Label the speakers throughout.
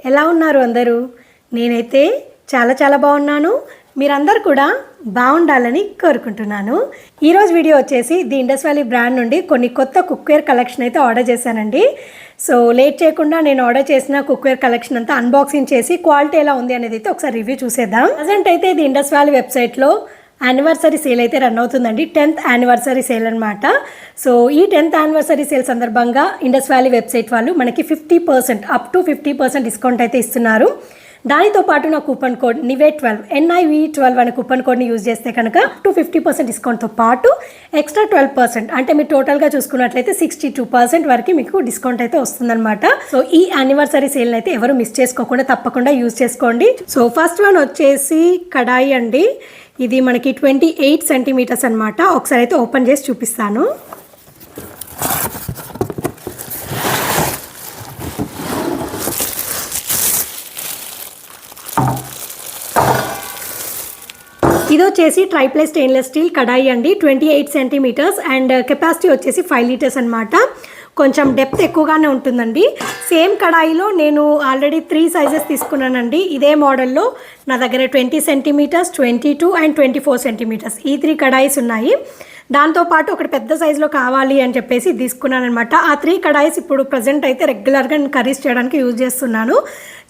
Speaker 1: ఎలా ఉన్నారు అందరూ? నేనైతే చాలా బాగున్నాను. మీరందరూ కూడా బాగుండాలని కోరుకుంటున్నాను. ఈరోజు వీడియో వచ్చేసి ది ఇండస్ వ్యాలీ బ్రాండ్ నుండి కొన్ని కొత్త కుక్వేర్ కలెక్షన్ అయితే ఆర్డర్ చేశానండి. సో లేట్ చేయకుండా నేను ఆర్డర్ చేసిన కుక్వేర్ కలెక్షన్ అంతా అన్బాక్సింగ్ చేసి క్వాలిటీ ఎలా ఉంది అనేది అయితే ఒకసారి రివ్యూ చూసేద్దాం. ప్రజెంట్ అయితే ది ఇండస్ వ్యాలీ వెబ్సైట్లో యానివర్సరీ సేల్ అయితే రన్ అవుతుందండి. 10th యానివర్సరీ సేల్ అనమాట. సో ఈ 10th యానివర్సరీ సేల్ సందర్భంగా ఇండస్ వ్యాలీ వెబ్సైట్ వాళ్ళు మనకి 50% అప్ టు 50% డిస్కౌంట్ అయితే ఇస్తున్నారు. దానితో పాటు నా కూపన్ కోడ్ NIVE12 NIVE12 అనే కూపన్ కోడ్ని యూజ్ చేస్తే కనుక అప్ టు 50% డిస్కౌంట్తో పాటు ఎక్స్ట్రా 12% అంటే మీరు టోటల్గా చూసుకున్నట్లయితే 62% వరకు మీకు డిస్కౌంట్ అయితే వస్తుందన్నమాట. సో ఈ యానివర్సరీ సేల్ని అయితే ఎవరు మిస్ చేసుకోకుండా తప్పకుండా యూజ్ చేసుకోండి. సో ఫస్ట్ వన్ వచ్చేసి కడాయి అండి. ఇది మనకి 28 సెంటీమీటర్స్ అనమాట. ఒకసారి అయితే ఓపెన్ చేసి చూపిస్తాను. ఇది వచ్చేసి ట్రైప్లే స్టెయిన్లెస్ స్టీల్ కడాయి అండి. 28 సెంటీమీటర్స్ అండ్ కెపాసిటీ వచ్చేసి 5 లీటర్స్ అనమాట. కొంచెం డెప్త్ ఎక్కువగానే ఉంటుందండి. సేమ్ కడాయిలో నేను ఆల్రెడీ 3 సైజెస్ తీసుకున్నానండి. ఇదే మోడల్లో నా దగ్గర 20 సెంటీమీటర్స్, 22 అండ్ 24 సెంటీమీటర్స్ ఈ 3 కడాయిస్ ఉన్నాయి. దాంతోపాటు ఒకటి పెద్ద సైజులో కావాలి అని చెప్పేసి తీసుకున్నాను అనమాట. ఆ 3 కడాయిస్ ఇప్పుడు ప్రజెంట్ అయితే రెగ్యులర్గా నేను కర్రీస్ చేయడానికి యూజ్ చేస్తున్నాను.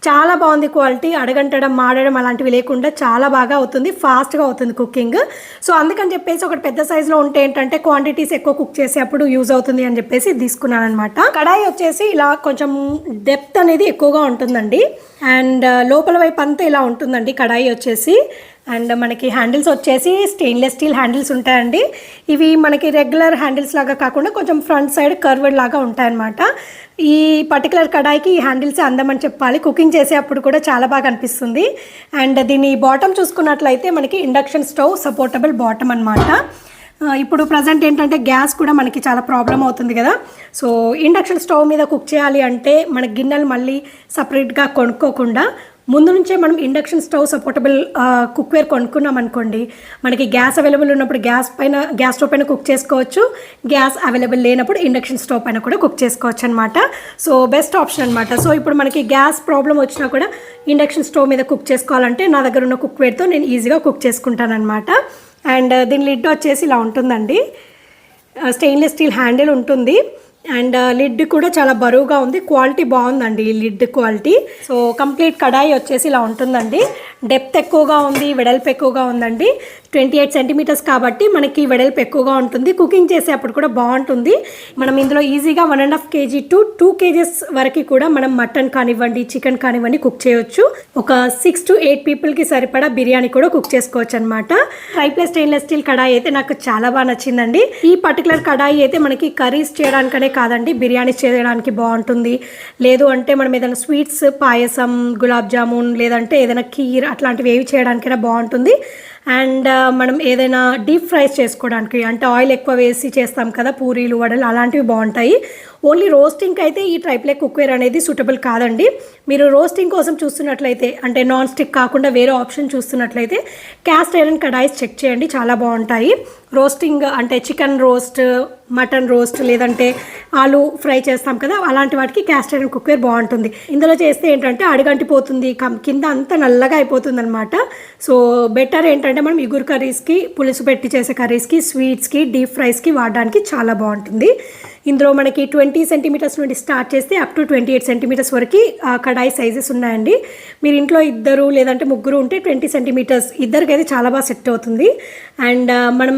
Speaker 1: చాలా బాగుంది క్వాలిటీ. అడగంటడం మాడడం అలాంటివి లేకుండా చాలా బాగా అవుతుంది, ఫాస్ట్గా అవుతుంది కుకింగ్. సో అందుకని చెప్పేసి ఒకటి పెద్ద సైజులో ఉంటే ఏంటంటే క్వాంటిటీస్ ఎక్కువ కుక్ చేసేటప్పుడు యూజ్ అవుతుంది అని చెప్పేసి తీసుకున్నాను అనమాట. కడాయి వచ్చేసి ఇలా కొంచెం డెప్త్ అనేది ఎక్కువగా ఉంటుందండి. అండ్ లోపల వైపు అంతా ఇలా ఉంటుందండి కడాయి వచ్చేసి. అండ్ మనకి హ్యాండిల్స్ వచ్చేసి స్టెయిన్లెస్ స్టీల్ హ్యాండిల్స్ ఉంటాయండి. ఇవి మనకి రెగ్యులర్ హ్యాండిల్స్ లాగా కాకుండా కొంచెం ఫ్రంట్ సైడ్ కర్వ్డ్ లాగా ఉంటాయన్నమాట. ఈ పర్టికులర్ కడాయికి ఈ హ్యాండిల్స్ అందమని చెప్పాలి. కుకింగ్ చేసేటప్పుడు కూడా చాలా బాగా అనిపిస్తుంది. అండ్ దీని బాటమ్ చూసుకున్నట్లయితే మనకి ఇండక్షన్ స్టవ్ సపోర్టబుల్ బాటమ్ అనమాట. ఇప్పుడు ప్రజెంట్ ఏంటంటే గ్యాస్ కూడా మనకి చాలా ప్రాబ్లం అవుతుంది కదా. సో ఇండక్షన్ స్టవ్ మీద కుక్ చేయాలి అంటే మన గిన్నెలు మళ్ళీ సపరేట్గా కొనుక్కోకుండా ముందు నుంచే మనం ఇండక్షన్ స్టవ్ సపోర్టబుల్ కుక్వేర్ కొనుక్కున్నాం అనుకోండి, మనకి గ్యాస్ అవైలబుల్ ఉన్నప్పుడు గ్యాస్ స్టవ్ పైన కుక్ చేసుకోవచ్చు. గ్యాస్ అవైలబుల్ లేనప్పుడు ఇండక్షన్ స్టవ్ పైన కూడా కుక్ చేసుకోవచ్చు అనమాట. సో బెస్ట్ ఆప్షన్ అనమాట. సో ఇప్పుడు మనకి గ్యాస్ ప్రాబ్లం వచ్చినా కూడా ఇండక్షన్ స్టవ్ మీద కుక్ చేసుకోవాలంటే నా దగ్గర ఉన్న కుక్వేర్తో నేను ఈజీగా కుక్ చేసుకుంటాను అనమాట. అండ్ దీని లిడ్ వచ్చేసి ఇలా ఉంటుందండి. స్టెయిన్లెస్ స్టీల్ హ్యాండిల్ ఉంటుంది. అండ్ లిడ్ కూడా చాలా బరువుగా ఉంది. క్వాలిటీ బాగుందండి ఈ లిడ్ క్వాలిటీ. సో కంప్లీట్ కడాయి వచ్చేసి ఇలా ఉంటుందండి. డెప్త్ ఎక్కువగా ఉంది, వెడల్పు ఎక్కువగా ఉందండి. 28 సెంటీమీటర్స్ కాబట్టి మనకి వెడల్పు ఎక్కువగా ఉంటుంది. కుకింగ్ చేసేటప్పుడు కూడా బాగుంటుంది. మనం ఇందులో ఈజీగా 1.5 kg to 2 kgs వరకు కూడా మనం మటన్ కానివ్వండి, చికెన్ కానివ్వండి కుక్ చేయొచ్చు. ఒక 6 to 8 పీపుల్కి సరిపడా బిర్యానీ కూడా కుక్ చేసుకోవచ్చు అనమాట. ట్రైప్లే స్టెయిన్లెస్ స్టీల్ కడాయి అయితే నాకు చాలా బాగా నచ్చిందండి. ఈ పర్టికులర్ కడాయి అయితే మనకి కర్రీస్ చేయడానికనే కాదండి, బిర్యానీ చేయడానికి బాగుంటుంది. లేదు అంటే మనం ఏదైనా స్వీట్స్, పాయసం, గులాబ్ జామున్ లేదంటే ఏదైనా ఖీర్ అట్లాంటివి ఏవి చేయడానికైనా బాగుంటుంది. అండ్ మనం ఏదైనా డీప్ ఫ్రైస్ చేసుకోవడానికి అంటే ఆయిల్ ఎక్కువ వేసి చేస్తాం కదా, పూరీలు, వడలు అలాంటివి బాగుంటాయి. ఓన్లీ రోస్టింగ్కి అయితే ఈ ట్రైప్లే కుక్వేర్ అనేది సూటబుల్ కాదండి. మీరు రోస్టింగ్ కోసం చూస్తున్నట్లయితే అంటే నాన్ స్టిక్ కాకుండా వేరే ఆప్షన్ చూస్తున్నట్లయితే క్యాస్ట్ ఐరన్ కడాయిస్ చెక్ చేయండి, చాలా బాగుంటాయి. రోస్టింగ్ అంటే చికెన్ రోస్ట్, మటన్ రోస్ట్ లేదంటే ఆలు ఫ్రై చేస్తాం కదా, అలాంటి వాటికి క్యాస్ట్ ఐరన్ కుక్వేర్ బాగుంటుంది. ఇందులో చేస్తే ఏంటంటే అడుగంటిపోతుంది, కింద అంతా నల్లగా అయిపోతుంది అనమాట. సో బెటర్ ఏంటంటే మనం ఇగురు కర్రీస్కి, పులుసు పెట్టి చేసే కర్రీస్కి, స్వీట్స్కి, డీప్ ఫ్రైస్కి వాడడానికి చాలా బాగుంటుంది. ఇందులో మనకి 20 సెంటీమీటర్స్ నుండి స్టార్ట్ చేస్తే అప్ టు 28 సెంటీమీటర్స్ వరకు కడాయి సైజెస్ ఉన్నాయండి. మీరు ఇంట్లో ఇద్దరు లేదంటే ముగ్గురు ఉంటే 20 సెంటీమీటర్స్ ఇద్దరికి అయితే చాలా బాగా సెట్ అవుతుంది. అండ్ మనం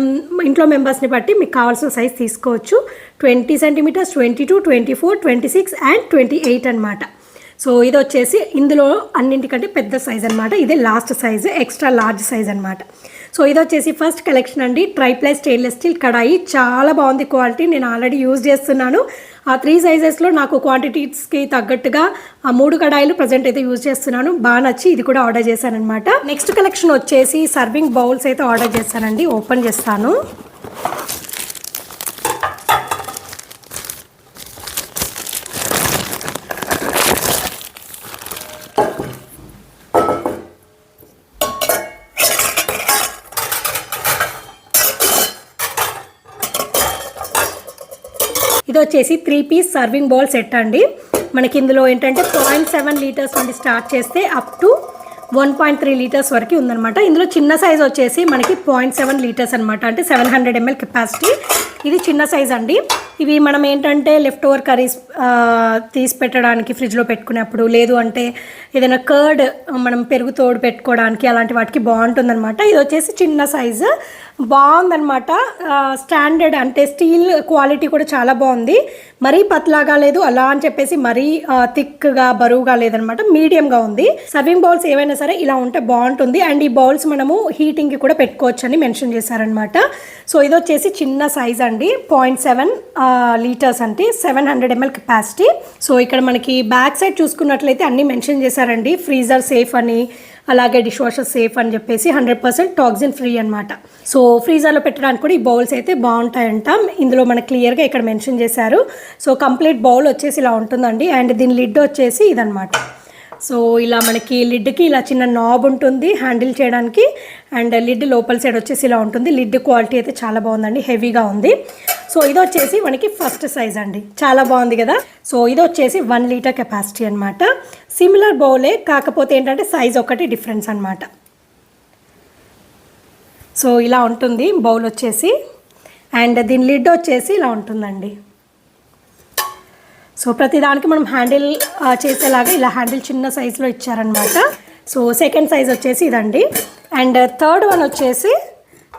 Speaker 1: ఇంట్లో మెంబర్స్ని బట్టి మీకు కావాల్సిన సైజ్ తీసుకోవచ్చు. 20 సెంటీమీటర్స్, 22, 24, 26 అండ్ 28 అనమాట. సో ఇది వచ్చేసి ఇందులో అన్నింటికంటే పెద్ద సైజ్ అనమాట. ఇదే last size, extra large size అనమాట. సో ఇది వచ్చేసి ఫస్ట్ కలెక్షన్ అండి. ట్రైప్లే స్టెయిన్లెస్ స్టీల్ కడాయి చాలా బాగుంది క్వాలిటీ. నేను ఆల్రెడీ యూజ్ చేస్తున్నాను. ఆ 3 సైజెస్లో నాకు క్వాంటిటీస్కి తగ్గట్టుగా ఆ 3 కడాయిలు ప్రజెంట్ అయితే యూజ్ చేస్తున్నాను. బాగా నచ్చి ఇది కూడా ఆర్డర్ చేశాను అనమాట. నెక్స్ట్ కలెక్షన్ వచ్చేసి సర్వింగ్ బౌల్స్ అయితే ఆర్డర్ చేశానండి. ఓపెన్ చేస్తాను. ఇది వచ్చేసి 3 పీస్ సర్వింగ్ బౌల్ సెట్ అండి. మనకి ఇందులో ఏంటంటే 0.7 లీటర్స్ నుండి స్టార్ట్ చేస్తే అప్ టు 1.3 లీటర్స్ వరకు ఉందన్నమాట. ఇందులో చిన్న సైజ్ వచ్చేసి మనకి 0.7 లీటర్స్ అనమాట, అంటే 700 ml కెపాసిటీ. ఇది చిన్న సైజ్ అండి. ఇవి మనం ఏంటంటే లెఫ్ట్ ఓవర్ కర్రీస్ తీసి పెట్టడానికి ఫ్రిడ్జ్లో పెట్టుకునేప్పుడు, లేదు అంటే ఏదైనా కర్డ్ మనం పెరుగు తోడు పెట్టుకోవడానికి అలాంటి వాటికి బాగుంటుందన్నమాట. ఇది వచ్చేసి చిన్న సైజు, బాగుందన్నమాట. స్టాండర్డ్ అంటే స్టీల్ క్వాలిటీ కూడా చాలా బాగుంది. మరీ పతలాగా లేదు, అలా అని చెప్పేసి మరీ థిక్గా బరువుగా లేదనమాట, మీడియంగా ఉంది. సర్వింగ్ బౌల్స్ ఏవైనా సరే ఇలా ఉంటే బాగుంటుంది. అండ్ ఈ బౌల్స్ మనము హీటింగ్కి కూడా పెట్టుకోవచ్చు అని మెన్షన్ చేశారనమాట. సో ఇది వచ్చేసి చిన్న సైజ్ అండి, 0.7 లీటర్స్ అంటే 700 ml కెపాసిటీ. సో ఇక్కడ మనకి బ్యాక్ సైడ్ చూసుకున్నట్లయితే అన్నీ మెన్షన్ చేశారండి. ఫ్రీజర్ సేఫ్ అని, అలాగే డిష్ వాషర్ సేఫ్ అని చెప్పేసి 100% టాక్సిన్ ఫ్రీ అనమాట. సో ఫ్రీజర్లో పెట్టడానికి కూడా ఈ బౌల్స్ అయితే బాగుంటాయంట. ఇందులో మనకు క్లియర్గా ఇక్కడ మెన్షన్ చేశారు. సో కంప్లీట్ బౌల్ వచ్చేసి ఇలా ఉంటుందండి. అండ్ దీని లిడ్ వచ్చేసి ఇదనమాట. సో ఇలా మనకి లిడ్కి ఇలా చిన్న నాబ్ ఉంటుంది హ్యాండిల్ చేయడానికి. అండ్ లిడ్ లోపల సైడ్ వచ్చేసి ఇలా ఉంటుంది. లిడ్ క్వాలిటీ అయితే చాలా బాగుందండి, హెవీగా ఉంది. సో ఇది వచ్చేసి మనకి ఫస్ట్ సైజ్ అండి, చాలా బాగుంది కదా. సో ఇది వచ్చేసి 1 లీటర్ కెపాసిటీ అనమాట. సిమిలర్ బౌలే, కాకపోతే ఏంటంటే సైజ్ ఒకటి డిఫరెన్స్ అనమాట. సో ఇలా ఉంటుంది బౌల్ వచ్చేసి. అండ్ దీని లిడ్ వచ్చేసి ఇలా ఉంటుందండి. సో ప్రతిదానికి మనం హ్యాండిల్ చేసేలాగా ఇలా హ్యాండిల్ చిన్న సైజులో ఇచ్చారనమాట. సో సెకండ్ సైజ్ వచ్చేసి ఇదండి. అండ్ థర్డ్ వన్ వచ్చేసి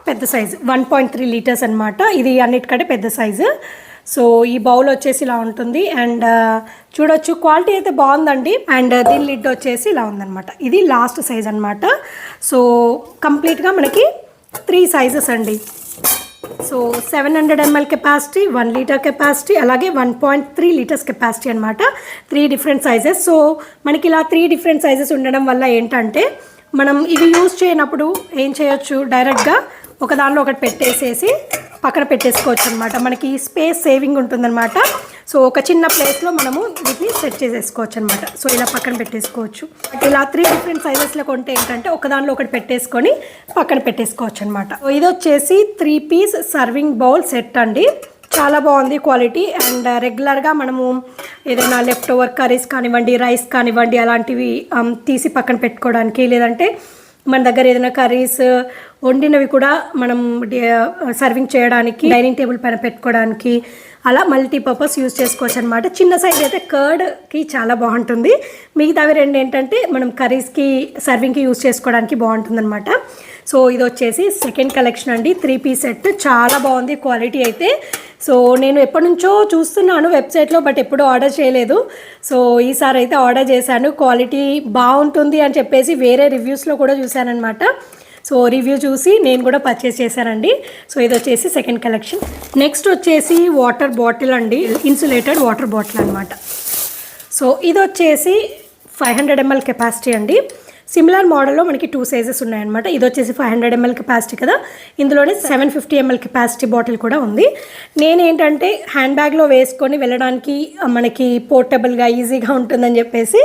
Speaker 1: పెద్ద సైజు, 1.3 లీటర్స్ అనమాట. ఇది అన్నిటికంటే పెద్ద సైజు. సో ఈ బౌల్ వచ్చేసి ఇలా ఉంటుంది. అండ్ చూడొచ్చు, క్వాలిటీ అయితే బాగుందండి. అండ్ దీని లిడ్ వచ్చేసి ఇలా ఉందన్నమాట. ఇది లాస్ట్ సైజ్ అనమాట. సో కంప్లీట్గా మనకి 3 సైజెస్ అండి. So 700 ml capacity, 1 litre capacity, అలాగే 1.3 లీటర్స్ కెపాసిటీ అనమాట. 3 డిఫరెంట్ సైజెస్. సో మనకి ఇలా 3 డిఫరెంట్ సైజెస్ ఉండడం వల్ల ఏంటంటే మనం ఇవి యూజ్ చేయనప్పుడు ఏం చేయొచ్చు, డైరెక్ట్గా ఒక దానిలో ఒకటి పెట్టేసేసి పక్కన పెట్టేసుకోవచ్చు అనమాట. మనకి స్పేస్ సేవింగ్ ఉంటుందన్నమాట. సో ఒక చిన్న ప్లేస్లో మనము వీటిని సెట్ చేసేసుకోవచ్చు అనమాట. సో ఇలా పక్కన పెట్టేసుకోవచ్చు. ఇలా 3 డిఫరెంట్ సైజెస్లో కొంటే ఏంటంటే ఒక దానిలో ఒకటి పెట్టేసుకొని పక్కన పెట్టేసుకోవచ్చు అనమాట. ఇది వచ్చేసి 3 పీస్ సర్వింగ్ బౌల్ సెట్ అండి, చాలా బాగుంది క్వాలిటీ. అండ్ రెగ్యులర్గా మనము ఏదైనా లెఫ్ట్ ఓవర్ కర్రీస్ కానివ్వండి, రైస్ కానివ్వండి, అలాంటివి తీసి పక్కన పెట్టుకోవడానికి, లేదంటే మన దగ్గర ఏదైనా కర్రీస్ వండినవి కూడా మనం సర్వింగ్ చేయడానికి, డైనింగ్ టేబుల్ పైన పెట్టుకోవడానికి, అలా మల్టీపర్పస్ యూజ్ చేసుకోవచ్చు అనమాట. చిన్న సైజ్ అయితే కర్డ్కి చాలా బాగుంటుంది. మిగతావి 2 ఏంటంటే మనం కర్రీస్కి సర్వింగ్కి యూజ్ చేసుకోవడానికి బాగుంటుంది అనమాట. సో ఇది వచ్చేసి సెకండ్ కలెక్షన్ అండి, 3 పీస్ సెట్. చాలా బాగుంది క్వాలిటీ అయితే. సో నేను ఎప్పటి నుంచో చూస్తున్నాను వెబ్సైట్లో, బట్ ఎప్పుడూ ఆర్డర్ చేయలేదు. సో ఈసారి అయితే ఆర్డర్ చేశాను. క్వాలిటీ బాగుంటుంది అని చెప్పేసి వేరే రివ్యూస్లో కూడా చూశానమాట. సో రివ్యూ చూసి నేను కూడా పర్చేస్ చేశానండి. సో ఇది వచ్చేసి సెకండ్ కలెక్షన్. నెక్స్ట్ వచ్చేసి వాటర్ బాటిల్ అండి, ఇన్సులేటెడ్ వాటర్ బాటిల్ అనమాట. సో ఇది వచ్చేసి 500 ml కెపాసిటీ అండి. సిమిలర్ మోడల్లో మనకి 2 సైజెస్ ఉన్నాయన్నమాట. ఇది వచ్చేసి 500 ml కెపాసిటీ కదా, ఇందులోనే 750 ml కెపాసిటీ బాటిల్ కూడా ఉంది. నేనేంటంటే హ్యాండ్ బ్యాగ్లో వేసుకొని వెళ్ళడానికి మనకి పోర్టబుల్గా ఈజీగా ఉంటుందని చెప్పేసి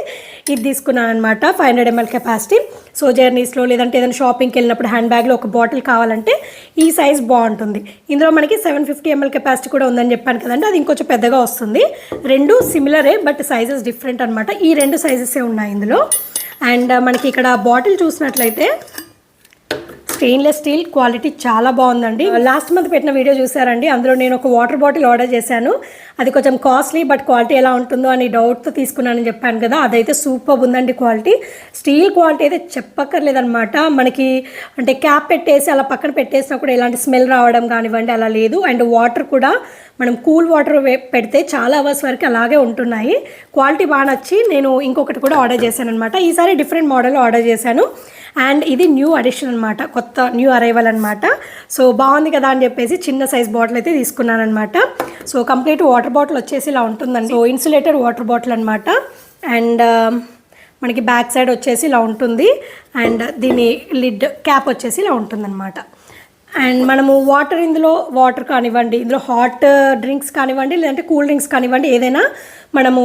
Speaker 1: ఇది తీసుకున్నాను అనమాట, 500 ml కెపాసిటీ. సో జర్నీస్లో లేదంటే ఏదైనా షాపింగ్కి వెళ్ళినప్పుడు హ్యాండ్ బ్యాగ్లో ఒక బాటిల్ కావాలంటే ఈ సైజ్ బాగుంటుంది. ఇందులో మనకి 750 ml కెపాసిటీ కూడా ఉందని చెప్పాను కదండి, అది ఇంకొంచెం పెద్దగా వస్తుంది. 2 సిమిలరే, బట్ సైజెస్ డిఫరెంట్ అనమాట. ఈ 2 సైజెసే ఉన్నాయి ఇందులో. అండ్ మనకి ఇక్కడ బాటిల్ చూసినట్లయితే స్టెయిన్లెస్ స్టీల్ క్వాలిటీ చాలా బాగుందండి. లాస్ట్ మంత్ పెట్టిన వీడియో చూసారండి, అందులో నేను ఒక వాటర్ బాటిల్ ఆర్డర్ చేశాను. అది కొంచెం కాస్ట్లీ, బట్ క్వాలిటీ ఎలా ఉంటుందో అని డౌట్తో తీసుకున్నానని చెప్పాను కదా, అదైతే సూపర్ ఉందండి క్వాలిటీ. స్టీల్ క్వాలిటీ అయితే చెప్పక్కర్లేదనమాట. మనకి అంటే క్యాప్ పెట్టేసి అలా పక్కన పెట్టేసినా కూడా ఎలాంటి స్మెల్ రావడం కానివ్వండి అలా లేదు. అండ్ వాటర్ కూడా మనం కూల్ వాటర్ పెడితే చాలా అవర్స్ వరకు అలాగే ఉంటున్నాయి. క్వాలిటీ బాగా నచ్చి నేను ఇంకొకటి కూడా ఆర్డర్ చేశాను అనమాట. ఈసారి డిఫరెంట్ మోడల్ ఆర్డర్ చేశాను. అండ్ ఇది న్యూ అడిషన్ అనమాట, కొత్త న్యూ అరైవల్ అనమాట. సో బాగుంది కదా అని చెప్పేసి చిన్న సైజ్ బాటిల్ అయితే తీసుకున్నాను అనమాట. సో కంప్లీట్ వాటర్ బాటిల్ వచ్చేసి ఇలా ఉంటుందండి. సో ఇన్సులేటెడ్ వాటర్ బాటిల్ అనమాట. అండ్ మనకి బ్యాక్ సైడ్ వచ్చేసి ఇలా ఉంటుంది. అండ్ దీని లిడ్ క్యాప్ వచ్చేసి ఇలా ఉంటుందన్నమాట. అండ్ మనము వాటర్, ఇందులో వాటర్ కానివ్వండి, ఇందులో హాట్ డ్రింక్స్ కానివ్వండి, లేదంటే కూల్ డ్రింక్స్ కానివ్వండి, ఏదైనా మనము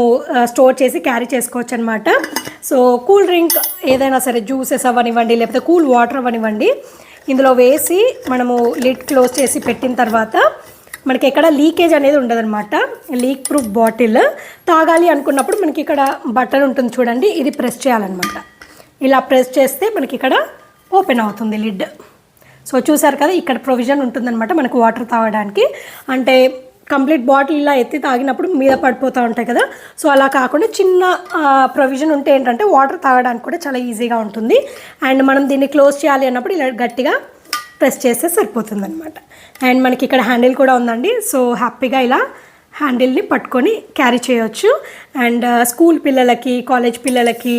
Speaker 1: స్టోర్ చేసి క్యారీ చేసుకోవచ్చు అనమాట. సో కూల్ డ్రింక్ ఏదైనా సరే, జ్యూసెస్ అవ్వనివ్వండి, లేకపోతే కూల్ వాటర్ అవ్వనివ్వండి, ఇందులో వేసి మనము లిడ్ క్లోజ్ చేసి పెట్టిన తర్వాత మనకి ఎక్కడ లీకేజ్ అనేది ఉండదన్నమాట. Leak proof bottle. తాగాలి అనుకున్నప్పుడు మనకి ఇక్కడ బటన్ ఉంటుంది చూడండి, ఇది ప్రెస్ చేయాలన్నమాట. ఇలా ప్రెస్ చేస్తే మనకి ఇక్కడ ఓపెన్ అవుతుంది లిడ్. సో చూసారు కదా, ఇక్కడ ప్రొవిజన్ ఉంటుందన్నమాట మనకు వాటర్ తాగడానికి. అంటే కంప్లీట్ బాటిల్ ఇలా ఎత్తి తాగినప్పుడు మీద పడిపోతూ ఉంటాయి కదా, సో అలా కాకుండా చిన్న ప్రొవిజన్ ఉంటే ఏంటంటే వాటర్ తాగడానికి కూడా చాలా ఈజీగా ఉంటుంది. అండ్ మనం దీన్ని క్లోజ్ చేయాలి అన్నప్పుడు ఇలా గట్టిగా ప్రెస్ చేస్తే సరిపోతుంది అనమాట. అండ్ మనకి ఇక్కడ హ్యాండిల్ కూడా ఉందండి. సో హ్యాపీగా ఇలా హ్యాండిల్ని పట్టుకొని క్యారీ చేయవచ్చు. అండ్ స్కూల్ పిల్లలకి, కాలేజ్ పిల్లలకి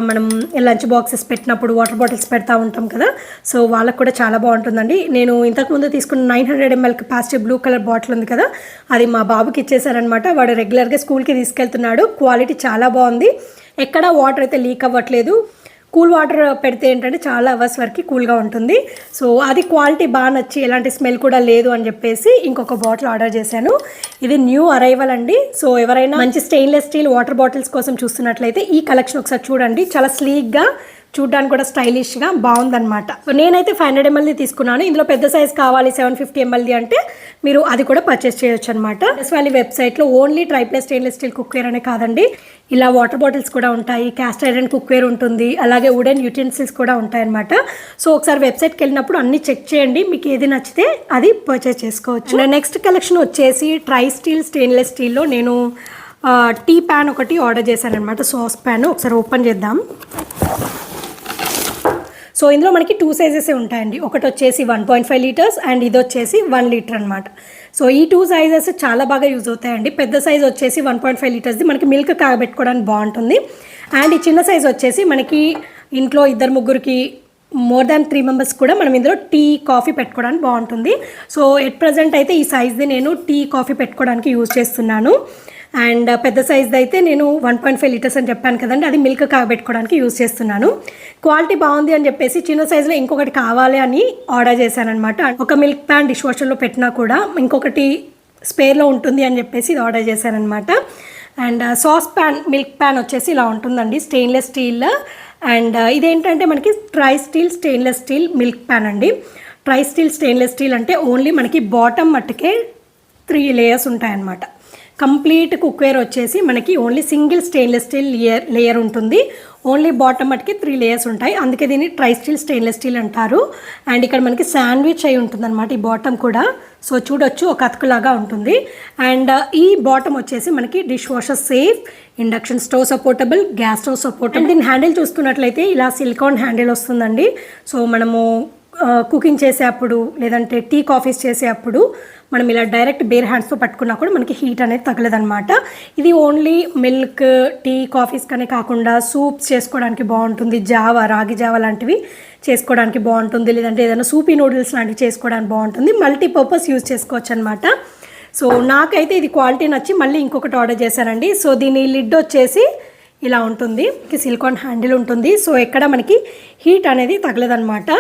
Speaker 1: మనం లంచ్ బాక్సెస్ పెట్టినప్పుడు వాటర్ బాటిల్స్ పెడతా ఉంటాం కదా, సో వాళ్ళకు కూడా చాలా బాగుంటుందండి. నేను ఇంతకుముందు తీసుకున్న 900 ml capacity blue colour bottle ఉంది కదా, అది మా బాబుకి ఇచ్చేసారనమాట. వాడు రెగ్యులర్గా స్కూల్కి తీసుకెళ్తున్నాడు. క్వాలిటీ చాలా బాగుంది, ఎక్కడ వాటర్ అయితే లీక్ అవ్వట్లేదు. కూల్ వాటర్ పెడితే ఏంటంటే చాలా అవర్స్ వరకు కూల్గా ఉంటుంది. సో అది క్వాలిటీ బాగా నచ్చి ఎలాంటి స్మెల్ కూడా లేదు అని చెప్పేసి ఇంకొక బాటిల్ ఆర్డర్ చేశాను. ఇది న్యూ అరైవల్ అండి. సో ఎవరైనా మంచి స్టెయిన్లెస్ స్టీల్ వాటర్ బాటిల్స్ కోసం చూస్తున్నట్లయితే ఈ కలెక్షన్ ఒకసారి చూడండి. చాలా స్లీక్గా, చూడ్డానికి కూడా స్టైలిష్గా బాగుందన్నమాట. సో నేనైతే 500 ml తీసుకున్నాను. ఇందులో పెద్ద సైజ్ కావాలి 750 ml అంటే మీరు అది కూడా పర్చేస్ చేయొచ్చు అనమాట. వాళ్ళ వెబ్సైట్లో only tri-ply stainless steel cookware అనే కాదండి, ఇలా వాటర్ బాటిల్స్ కూడా ఉంటాయి, క్యాస్ట్ ఐరన్ కుక్వేర్ ఉంటుంది, అలాగే వుడెన్ యూటెన్సిల్స్ కూడా ఉంటాయన్నమాట. సో ఒకసారి వెబ్సైట్కి వెళ్ళినప్పుడు అన్ని చెక్ చేయండి, మీకు ఏది నచ్చితే అది పర్చేస్ చేసుకోవచ్చు. నెక్స్ట్ కలెక్షన్ వచ్చేసి ట్రై స్టీల్ స్టెయిన్లెస్ స్టీల్లో నేను టీ ప్యాన్ ఒకటి ఆర్డర్ చేశాను అనమాట. సాస్ ప్యాన్ ఒకసారి ఓపెన్ చేద్దాం. సో ఇందులో మనకి 2 సైజెసే ఉంటాయండి. ఒకటి వచ్చేసి 1.5 లీటర్స్ అండ్ ఇది వచ్చేసి 1 లీటర్ అనమాట. సో ఈ 2 సైజెస్ చాలా బాగా యూజ్ అవుతాయండి. పెద్ద సైజ్ వచ్చేసి 1.5 లీటర్స్ది మనకి మిల్క్ కాగబెట్టుకోవడానికి బాగుంటుంది. అండ్ ఈ చిన్న సైజ్ వచ్చేసి మనకి ఇంట్లో 2-3కి మోర్ దాన్ 3 మెంబర్స్ కూడా మనం ఇందులో టీ కాఫీ పెట్టుకోవడానికి బాగుంటుంది. సో ఎట్ ప్రజెంట్ అయితే ఈ సైజ్ది నేను టీ కాఫీ పెట్టుకోవడానికి యూజ్ చేస్తున్నాను. అండ్ పెద్ద సైజ్ది అయితే నేను 1.5 లీటర్స్ అని చెప్పాను కదండి, అది మిల్క్ కాగబెట్టుకోవడానికి యూజ్ చేస్తున్నాను. క్వాలిటీ బాగుంది అని చెప్పేసి చిన్న సైజులో ఇంకొకటి కావాలి అని ఆర్డర్ చేశాను అనమాట. ఒక మిల్క్ ప్యాన్ డిష్ వాషర్లో పెట్టినా కూడా ఇంకొకటి స్పేర్లో ఉంటుంది అని చెప్పేసి ఇది ఆర్డర్ చేశాను అనమాట. And sauce pan, milk pan వచ్చేసి ఇలా ఉంటుందండి, స్టెయిన్లెస్ స్టీల్. అండ్ ఇదేంటంటే మనకి try steel stainless steel milk pan అండి. ట్రై స్టీల్ స్టెయిన్లెస్ స్టీల్ అంటే ఓన్లీ మనకి బాటమ్ మట్టుకే 3 లేయర్స్ ఉంటాయన్నమాట. కంప్లీట్ కుక్వేర్ వచ్చేసి మనకి only single stainless steel layer ఉంటుంది. ఓన్లీ బాటమ్ మటుకి 3 లేయర్స్ ఉంటాయి, అందుకే దీన్ని ట్రై స్టీల్ స్టెయిన్లెస్ స్టీల్ అంటారు. అండ్ ఇక్కడ మనకి శాండ్విచ్ అయి ఉంటుంది అనమాట ఈ బాటమ్ కూడా. సో చూడొచ్చు, ఒక అతుకులాగా ఉంటుంది. అండ్ ఈ బాటమ్ వచ్చేసి మనకి dish washer safe, induction stove supportable, gas stove supportable. దీని హ్యాండిల్ చూసుకున్నట్లయితే ఇలా సిలికాన్ హ్యాండిల్ వస్తుందండి. సో మనము కుకింగ్ చేసేటప్పుడు లేదంటే టీ కాఫీస్ చేసేటప్పుడు మనం ఇలా డైరెక్ట్ బేర్ హ్యాండ్స్తో పట్టుకున్నా కూడా మనకి హీట్ అనేది తగలదనమాట. ఇది ఓన్లీ మిల్క్, టీ, కాఫీస్ కనే కాకుండా సూప్స్ చేసుకోవడానికి బాగుంటుంది, జావా, రాగి జావా లాంటివి చేసుకోవడానికి బాగుంటుంది, లేదంటే ఏదైనా సూపీ నూడిల్స్ లాంటివి చేసుకోవడానికి బాగుంటుంది. మల్టీపర్పస్ యూజ్ చేసుకోవచ్చు అనమాట. సో నాకైతే ఇది క్వాలిటీ నచ్చి మళ్ళీ ఇంకొకటి ఆర్డర్ చేశానండి. సో దీని లిడ్ వచ్చేసి ఇలా ఉంటుంది, సిలికాన్ హ్యాండిల్ ఉంటుంది. సో ఎక్కడ మనకి హీట్ అనేది తగలదనమాట.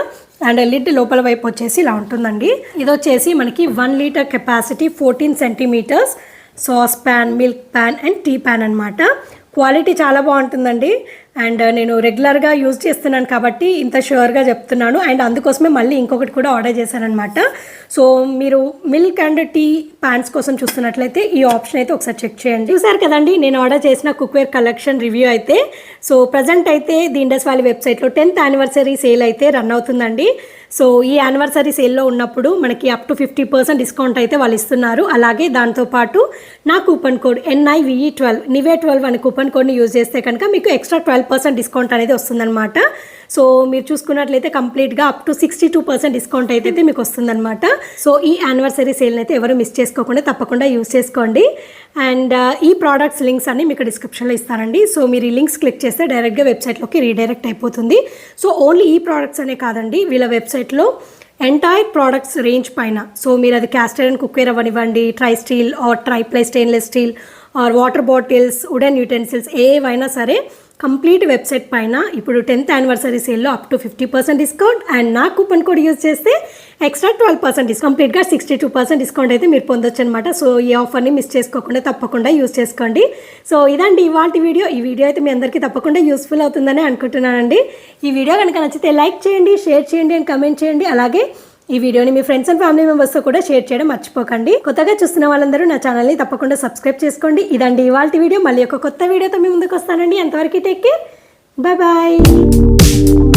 Speaker 1: అండ్ లిడ్ లోపల వైపు వచ్చేసి ఇలా ఉంటుందండి. ఇది వచ్చేసి మనకి 1 litre capacity 14 centimetres saucepan, milk pan and tea pan అనమాట. క్వాలిటీ చాలా బాగుంటుందండి. అండ్ నేను రెగ్యులర్గా యూజ్ చేస్తున్నాను కాబట్టి ఇంత షూర్గా చెప్తున్నాను. అండ్ అందుకోసమే మళ్ళీ ఇంకొకటి కూడా ఆర్డర్ చేశానమాట. సో మీరు మిల్క్ అండ్ టీ ప్యాన్స్ కోసం చూస్తున్నట్లయితే ఈ ఆప్షన్ అయితే ఒకసారి చెక్ చేయండి. చూసారు కదండి నేను ఆర్డర్ చేసిన కుక్వేర్ కలెక్షన్ రివ్యూ అయితే. సో ప్రజెంట్ అయితే ది ఇండస్ వ్యాలీ వెబ్సైట్లో 10th యానివర్సరీ సేల్ అయితే రన్ అవుతుందండి. సో ఈ యానివర్సరీ సేల్లో ఉన్నప్పుడు మనకి అప్ టు 50% డిస్కౌంట్ అయితే వాళ్ళు ఇస్తున్నారు. అలాగే దాంతోపాటు నా కూపన్ కోడ్ NIVE12 NIVE12 అనే కూపన్ కోడ్ని యూజ్ చేస్తే కనుక మీకు ఎక్స్ట్రా 12% డిస్కౌంట్ అనేది వస్తుందన్నమాట. సో మీరు చూసుకున్నట్లయితే కంప్లీట్గా అప్ టు 62% డిస్కౌంట్ అయితే మీకు వస్తుందన్నమాట. సో ఈ యానివర్సరీ సేల్ని అయితే ఎవరు మిస్ చేసుకోకుండా తప్పకుండా యూజ్ చేసుకోండి. అండ్ ఈ ప్రోడక్ట్స్ లింక్స్ అన్ని మీకు డిస్క్రిప్షన్లో ఇస్తానండి. సో మీరు ఈ లింక్స్ క్లిక్ చేస్తే డైరెక్ట్గా వెబ్సైట్లోకి రీడైరెక్ట్ అయిపోతుంది. సో ఓన్లీ ఈ ప్రోడక్ట్స్ అనే కాదండి, వీళ్ళ వెబ్సైట్లో ఎంటైర్ ప్రోడక్ట్స్ రేంజ్ పైన, సో మీరు అది క్యాస్ట్ ఐరన్ కుక్వేర్ అవ్వనివ్వండి, try steel or triply stainless steel or water bottles, wooden utensils ఏవైనా సరే కంప్లీట్ వెబ్సైట్ పైన ఇప్పుడు 10th యానివర్సరీ సేల్లో అప్ టు 50% డిస్కౌంట్ అండ్ నా కూపన్ కోడ్ యూజ్ చేస్తే ఎక్స్ట్రా 12% డిస్కౌంట్, కంప్లీట్గా 62% డిస్కౌంట్ అయితే మీరు పొందొచ్చు అనమాట. సో ఈ ఆఫర్ని మిస్ చేసుకోకుండా తప్పకుండా యూజ్ చేసుకోండి. సో ఇదండి ఇవాల్టి వీడియో. ఈ వీడియో అయితే మీ అందరికీ తప్పకుండా యూస్ఫుల్ అవుతుందని అనుకుంటున్నానండి. ఈ వీడియో కనుక నచ్చితే లైక్ చేయండి, షేర్ చేయండి అండ్ కమెంట్ చేయండి. అలాగే ఈ వీడియోని మీ ఫ్రెండ్స్ అండ్ ఫ్యామిలీ మెంబర్స్తో కూడా షేర్ చేయడం మర్చిపోకండి. కొత్తగా చూస్తున్న వాళ్ళందరూ నా ఛానల్ని తప్పకుండా సబ్స్క్రైబ్ చేసుకోండి. ఇదండి ఇవాళ వీడియో. మళ్ళీ ఒక కొత్త వీడియోతో మీ ముందుకు వస్తానండి. అంతవరకు టేక్ కేర్. Bye bye.